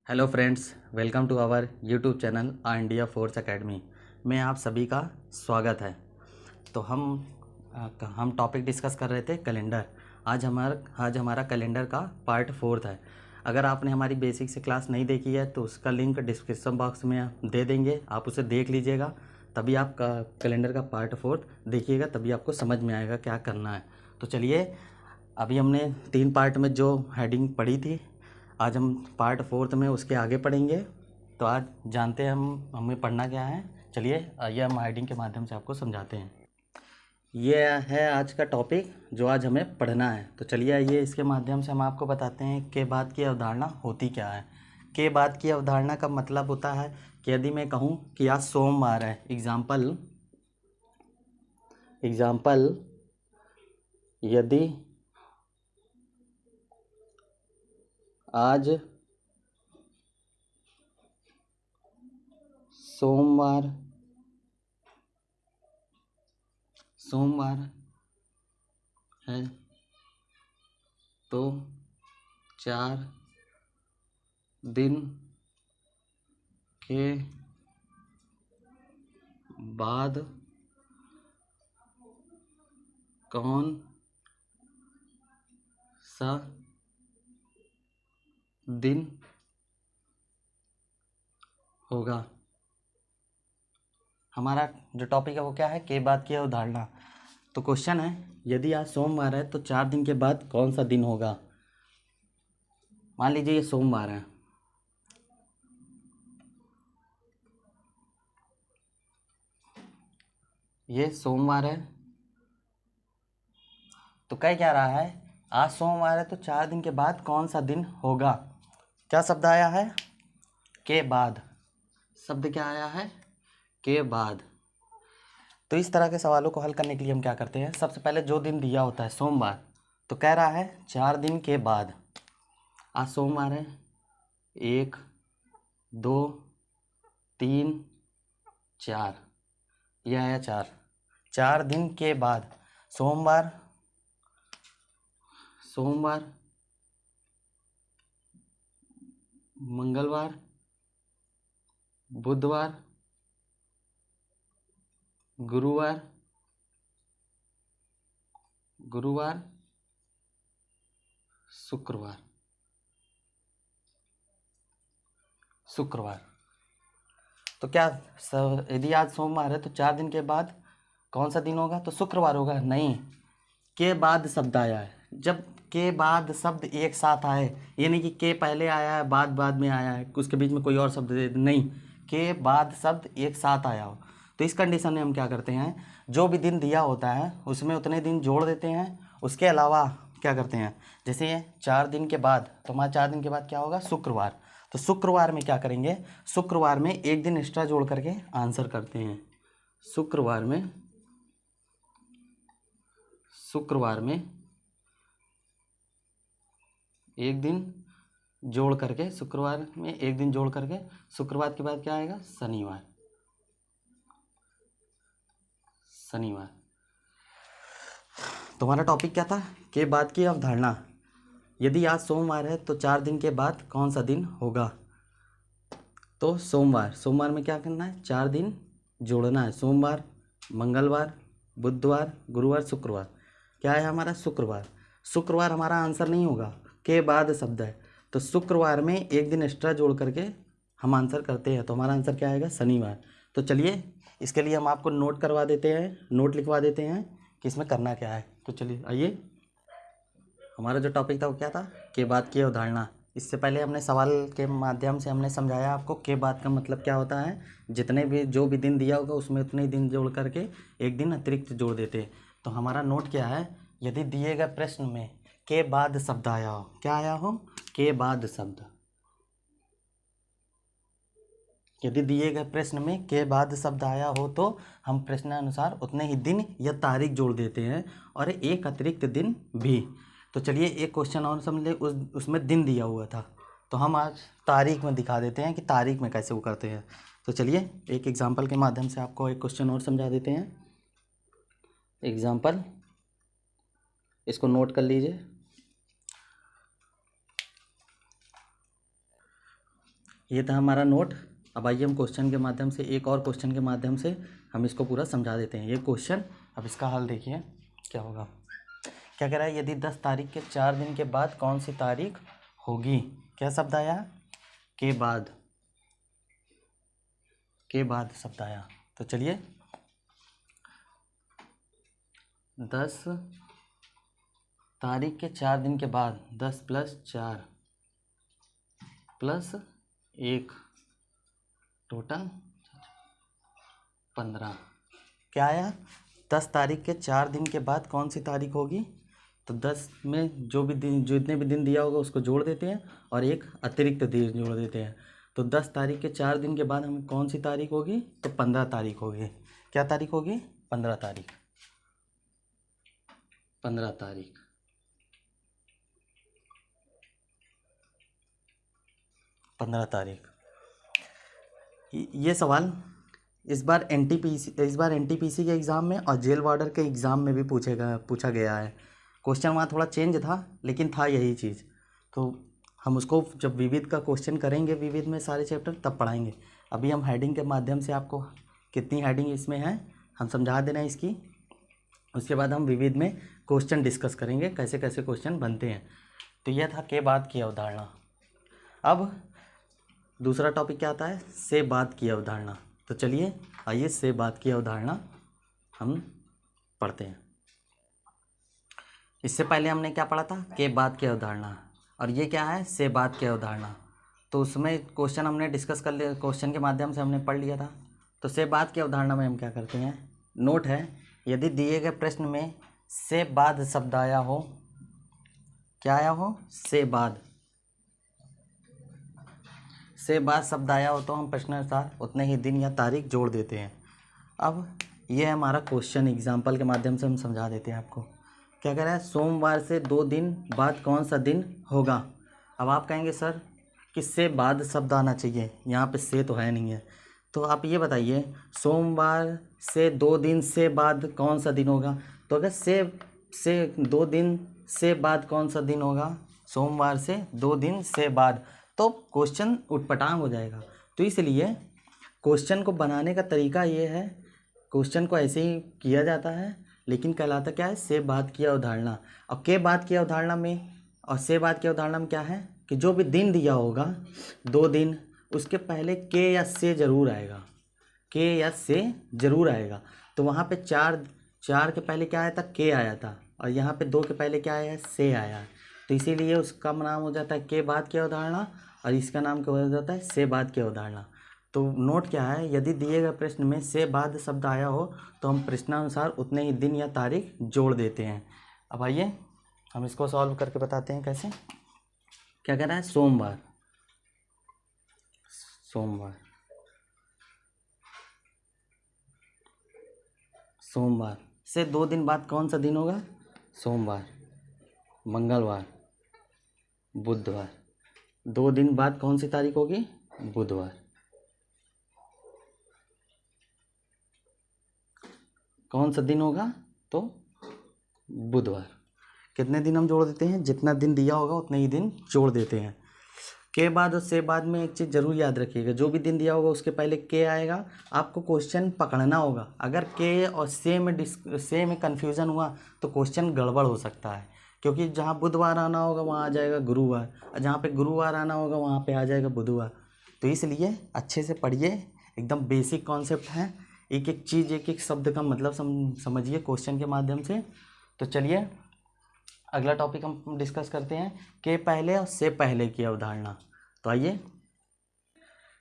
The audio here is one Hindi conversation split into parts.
Hello friends, welcome to our YouTube channel India force academy में आप सभी का स्वागत है। तो हम टॉपिक डिस्कस कर रहे थे कैलेंडर। आज हमारा कैलेंडर का पार्ट 4 है। अगर आपने हमारी बेसिक से क्लास नहीं देखी है तो उसका लिंक डिस्क्रिप्शन बॉक्स में दे देंगे, आप उसे देख लीजिएगा। तभी आप कैलेंडर का पार्ट 4 देखिएगा, तभी आपको समझ में आएगा क्या करना है। तो चलिए, अभी हमने 3 पार्ट में जो हेडिंग पढ़ी थी, आज हम पार्ट 4 में उसके आगे पढ़ेंगे। तो आज जानते हैं हम हमें पढ़ना क्या है। चलिए आइए हम हेडिंग के माध्यम से आपको समझाते हैं। ये है आज का टॉपिक जो आज हमें पढ़ना है। तो चलिए आइए इसके माध्यम से हम आपको बताते हैं के बाद की अवधारणा होती क्या है। के बाद की अवधारणा का मतलब होता है कि यदि मैं कहूँ कि आज सोमवार है, एग्जाम्पल यदि आज सोमवार है तो 4 दिन के बाद कौन सा दिन होगा। हमारा जो टॉपिक है वो क्या है, के बाद की अवधारणा। तो क्वेश्चन है, यदि आज सोमवार है तो 4 दिन के बाद कौन सा दिन होगा। मान लीजिए ये सोमवार है, ये सोमवार है। तो कह क्या रहा है, आज सोमवार है तो 4 दिन के बाद कौन सा दिन होगा। क्या शब्द आया है, के बाद। शब्द क्या आया है, के बाद। तो इस तरह के सवालों को हल करने के लिए हम क्या करते हैं, सबसे पहले जो दिन दिया होता है सोमवार, तो कह रहा है 4 दिन के बाद। आज सोमवार है, 1 2 3 4, यह आया 4 दिन के बाद। सोमवार, मंगलवार, बुधवार, गुरुवार, शुक्रवार। तो क्या यदि आज सोमवार है तो 4 दिन के बाद कौन सा दिन होगा, तो शुक्रवार होगा। नहीं, के बाद शब्द आया है। जब के बाद शब्द एक साथ आए, ये नहीं कि के पहले आया है बाद में आया है, उसके बीच में कोई और शब्द दे, नहीं, के बाद शब्द एक साथ आया हो, तो इस कंडीशन में हम क्या करते हैं, जो भी दिन दिया होता है उसमें उतने दिन जोड़ देते हैं। उसके अलावा क्या करते हैं, जैसे 4 दिन के बाद, तो हमारा 4 दिन के बाद क्या होगा, शुक्रवार। तो शुक्रवार में क्या करेंगे, शुक्रवार में एक दिन एक्स्ट्रा जोड़ करके आंसर करते हैं। शुक्रवार में एक दिन जोड़ करके, शुक्रवार में एक दिन जोड़ करके, शुक्रवार के बाद क्या आएगा, शनिवार। तो हमारा टॉपिक क्या था, के बाद की अवधारणा। यदि आज सोमवार है तो 4 दिन के बाद कौन सा दिन होगा। तो सोमवार में क्या करना है, 4 दिन जोड़ना है। सोमवार, मंगलवार, बुधवार, गुरुवार, शुक्रवार। क्या है हमारा, शुक्रवार हमारा आंसर नहीं होगा, के बाद शब्द है। तो शुक्रवार में एक दिन एक्स्ट्रा जोड़ करके हम आंसर करते हैं, तो हमारा आंसर क्या आएगा, शनिवार। तो चलिए इसके लिए हम आपको नोट करवा देते हैं, नोट लिखवा देते हैं कि इसमें करना क्या है। तो चलिए आइए, हमारा जो टॉपिक था वो क्या था, के बाद की अवधारणा। इससे पहले हमने सवाल के माध्यम से हमने समझाया आपको के बाद का मतलब क्या होता है। जितने भी जो भी दिन दिया होगा उसमें उतने ही दिन जोड़ करके एक दिन अतिरिक्त जोड़ देते। तो हमारा नोट क्या है, यदि दिए गए प्रश्न में के बाद शब्द आया हो, क्या आया हो, के बाद शब्द। यदि दिए गए प्रश्न में के बाद शब्द आया हो तो हम प्रश्नानुसार उतने ही दिन या तारीख जोड़ देते हैं, और एक अतिरिक्त दिन भी। तो चलिए एक क्वेश्चन और समझ ले, उसमें दिन दिया हुआ था, तो हम आज तारीख में दिखा देते हैं कि तारीख में कैसे वो करते हैं। तो चलिए एक एग्जाम्पल के माध्यम से आपको एक क्वेश्चन और समझा देते हैं। एग्जाम्पल, इसको नोट कर लीजिए। ये था हमारा नोट। अब आइए हम क्वेश्चन के माध्यम से, एक और क्वेश्चन के माध्यम से हम इसको पूरा समझा देते हैं। ये क्वेश्चन, अब इसका हल देखिए क्या होगा। क्या कह रहा है, यदि 10 तारीख के 4 दिन के बाद कौन सी तारीख होगी। क्या शब्द आया, के बाद, के बाद शब्द आया। तो चलिए 10 तारीख के 4 दिन के बाद 10 + 4 + 1 टोटल 15। क्या आया, 10 तारीख के 4 दिन के बाद कौन सी तारीख होगी। तो 10 में जो भी दिन, जितने भी दिन दिया होगा उसको जोड़ देते हैं और एक अतिरिक्त दिन जोड़ देते हैं। तो 10 तारीख के 4 दिन के बाद हमें कौन सी तारीख होगी, तो 15 तारीख होगी। क्या तारीख होगी, 15 तारीख, 15 तारीख। 15 तारीख। ये सवाल इस बार एनटीपीसी के एग्ज़ाम में और जेल वार्डर के एग्ज़ाम में भी पूछा गया है। क्वेश्चन वहाँ थोड़ा चेंज था, लेकिन था यही चीज़। तो हम उसको जब विविध का क्वेश्चन करेंगे, विविध में सारे चैप्टर, तब पढ़ाएंगे। अभी हम हेडिंग के माध्यम से आपको कितनी हेडिंग इसमें है हम समझा दे रहे हैं इसकी। उसके बाद हम विविध में क्वेश्चन डिस्कस करेंगे, कैसे कैसे क्वेश्चन बनते हैं। तो यह था के बाद की अवधारणा। अब दूसरा टॉपिक क्या आता है, से बाद की अवधारणा। तो चलिए आइए से बाद की अवधारणा हम पढ़ते हैं। इससे पहले हमने क्या पढ़ा था, के बाद की अवधारणा, और ये क्या है, से बाद की अवधारणा। तो उसमें क्वेश्चन हमने डिस्कस कर लिया, क्वेश्चन के माध्यम से हमने पढ़ लिया था। तो से बाद की अवधारणा में हम क्या करते हैं, नोट है, यदि दिए गए प्रश्न में से बाद शब्द आया हो, क्या आया हो, से बाद, से बाद शब्द आया हो तो हम प्रश्नानुसार उतने ही दिन या तारीख जोड़ देते हैं। अब ये है हमारा क्वेश्चन, एग्जाम्पल के माध्यम से हम समझा देते हैं आपको। क्या कह रहा है, सोमवार से 2 दिन बाद कौन सा दिन होगा। अब आप कहेंगे सर कि से बाद शब्द आना चाहिए, यहाँ पे से तो है नहीं है। तो आप ये बताइए, सोमवार से 2 दिन से बाद कौन सा दिन होगा। तो अगर से 2 दिन से बाद कौन सा दिन होगा, सोमवार से 2 दिन से बाद, तो क्वेश्चन उटपटांग हो जाएगा। तो इसलिए क्वेश्चन को बनाने का तरीका ये है, क्वेश्चन को ऐसे ही किया जाता है, लेकिन कहलाता क्या है, से बाद की अवधारणा। और के बाद की अवधारणा में और से बाद की अवधारणा में क्या है कि जो भी दिन दिया होगा 2 दिन, उसके पहले के या से जरूर आएगा, के या से जरूर आएगा। तो वहाँ पे 4 के पहले क्या आया था, के आया था, और यहाँ पे 2 के पहले क्या आया है, से आया है। तो इसीलिए उसका नाम हो जाता है के बाद की अवधारणा, और इसका नाम क्या हो जाता है, से बाद की अवधारणा। तो नोट क्या है, यदि दिए गए प्रश्न में से बाद शब्द आया हो तो हम प्रश्नानुसार उतने ही दिन या तारीख जोड़ देते हैं। अब आइए हम इसको सॉल्व करके बताते हैं कैसे। क्या कह रहा है, सोमवार, सोमवार, सोमवार से 2 दिन बाद कौन सा दिन होगा, सोमवार, मंगलवार, बुधवार। 2 दिन बाद कौन सी तारीख होगी, बुधवार। कौन सा दिन होगा, तो बुधवार। कितने दिन हम जोड़ देते हैं, जितना दिन दिया होगा उतने ही दिन जोड़ देते हैं। के बाद और से बाद में एक चीज़ जरूर याद रखिएगा, जो भी दिन दिया होगा उसके पहले के आएगा। आपको क्वेश्चन पकड़ना होगा, अगर के और से में कन्फ्यूज़न हुआ तो क्वेश्चन गड़बड़ हो सकता है, क्योंकि जहाँ बुधवार आना होगा वहाँ आ जाएगा गुरुवार, और जहाँ पे गुरुवार आना होगा वहाँ पे आ जाएगा बुधवार। तो इसलिए अच्छे से पढ़िए, एकदम बेसिक कॉन्सेप्ट है, एक एक चीज़, एक एक शब्द का मतलब समझिए क्वेश्चन के माध्यम से। तो चलिए अगला टॉपिक हम डिस्कस करते हैं, के पहले और से पहले की अवधारणा। तो आइए,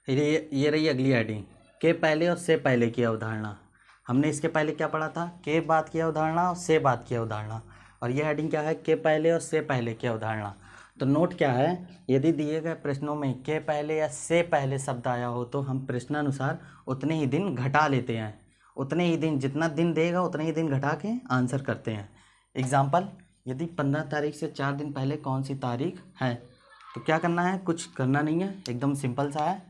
ये रही अगली हेडिंग, के पहले और से पहले की अवधारणा। हमने इसके पहले क्या पढ़ा था, के बाद की अवधारणा और से बाद की अवधारणा, और ये हेडिंग क्या है, के पहले और से पहले की अवधारणा। तो नोट क्या है, यदि दिए गए प्रश्नों में के पहले या से पहले शब्द आया हो तो हम प्रश्नानुसार उतने ही दिन घटा लेते हैं, उतने ही दिन, जितना दिन देगा उतने ही दिन घटा के आंसर करते हैं। एग्जाम्पल, यदि 15 तारीख से 4 दिन पहले कौन सी तारीख है, तो क्या करना है, कुछ करना नहीं है, एकदम सिंपल सा है।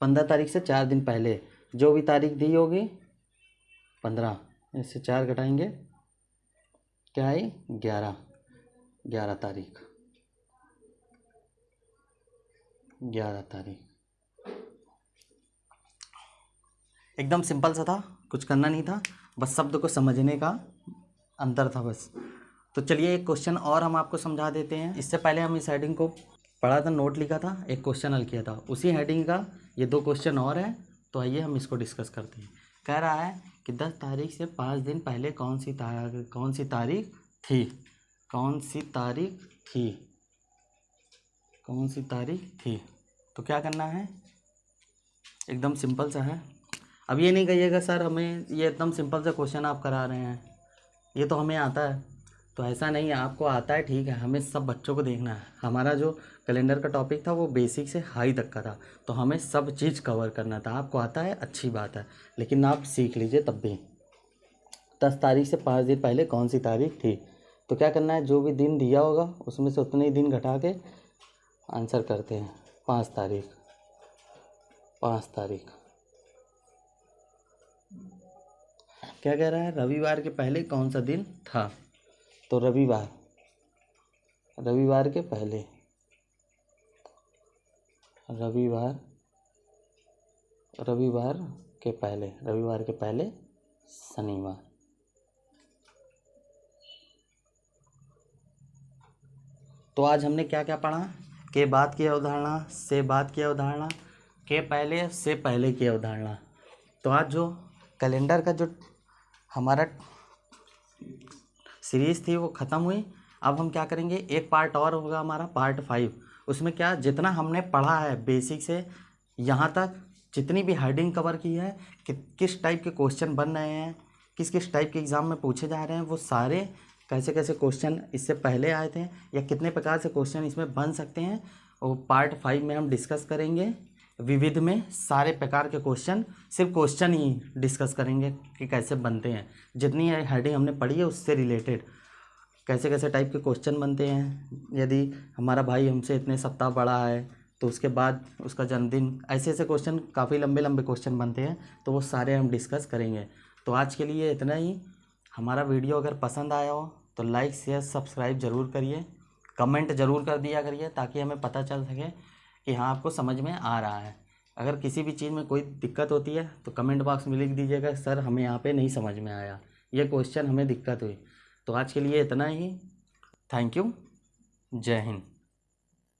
15 तारीख से 4 दिन पहले जो भी तारीख दी होगी 15, इससे 4 घटाएंगे, क्या आई, 11, 11 तारीख, 11 तारीख। एकदम सिंपल सा था, कुछ करना नहीं था, बस शब्द को समझने का अंतर था बस। तो चलिए एक क्वेश्चन और हम आपको समझा देते हैं। इससे पहले हम इस हेडिंग को पढ़ा था, नोट लिखा था, एक क्वेश्चन हल किया था, उसी हेडिंग का ये 2 क्वेश्चन और है। तो आइए हम इसको डिस्कस करते हैं। कह रहा है कि 10 तारीख से 5 दिन पहले कौन सी तारीख थी? कौन सी तारीख थी? तो क्या करना है, एकदम सिंपल सा है। अब ये नहीं कहिएगा सर हमें ये एकदम सिंपल सा क्वेश्चन आप करा रहे हैं, ये तो हमें आता है। तो ऐसा नहीं है, आपको आता है ठीक है, हमें सब बच्चों को देखना है। हमारा जो कैलेंडर का टॉपिक था वो बेसिक से हाई तक का था, तो हमें सब चीज़ कवर करना था। आपको आता है अच्छी बात है, लेकिन आप सीख लीजिए तब भी। 10 तारीख से 5 दिन पहले कौन सी तारीख थी? तो क्या करना है, जो भी दिन दिया होगा उसमें से उतने ही दिन घटा के आंसर करते हैं। 5 तारीख क्या कह रहा है, रविवार के पहले कौन सा दिन था? तो रविवार के पहले, रविवार के पहले शनिवार। तो आज हमने क्या क्या पढ़ा? के बाद की अवधारणा, से बाद की अवधारणा, के पहले से पहले की अवधारणा। तो आज जो कैलेंडर का जो हमारा सीरीज़ थी वो ख़त्म हुई। अब हम क्या करेंगे, एक पार्ट और होगा हमारा, पार्ट 5। उसमें क्या, जितना हमने पढ़ा है बेसिक से यहाँ तक, जितनी भी हेडिंग कवर की है, कि किस टाइप के क्वेश्चन बन रहे हैं, किस किस टाइप के एग्ज़ाम में पूछे जा रहे हैं, वो सारे कैसे कैसे क्वेश्चन इससे पहले आए थे, या कितने प्रकार से क्वेश्चन इसमें बन सकते हैं, और पार्ट 5 में हम डिस्कस करेंगे। विविध में सारे प्रकार के क्वेश्चन, सिर्फ क्वेश्चन ही डिस्कस करेंगे कि कैसे बनते हैं। जितनी हेडिंग हमने पढ़ी है उससे रिलेटेड कैसे कैसे टाइप के क्वेश्चन बनते हैं। यदि हमारा भाई हमसे इतने सप्ताह बड़ा है तो उसके बाद उसका जन्मदिन, ऐसे ऐसे क्वेश्चन, काफ़ी लंबे लंबे क्वेश्चन बनते हैं, तो वो सारे हम डिस्कस करेंगे। तो आज के लिए इतना ही। हमारा वीडियो अगर पसंद आया हो तो लाइक शेयर सब्सक्राइब ज़रूर करिए, कमेंट ज़रूर कर दिया करिए, ताकि हमें पता चल सके कि हाँ आपको समझ में आ रहा है। अगर किसी भी चीज़ में कोई दिक्कत होती है तो कमेंट बॉक्स में लिख दीजिएगा, सर हमें यहाँ पे नहीं समझ में आया, ये क्वेश्चन हमें दिक्कत हुई। तो आज के लिए इतना ही। Thank you. जय हिंद।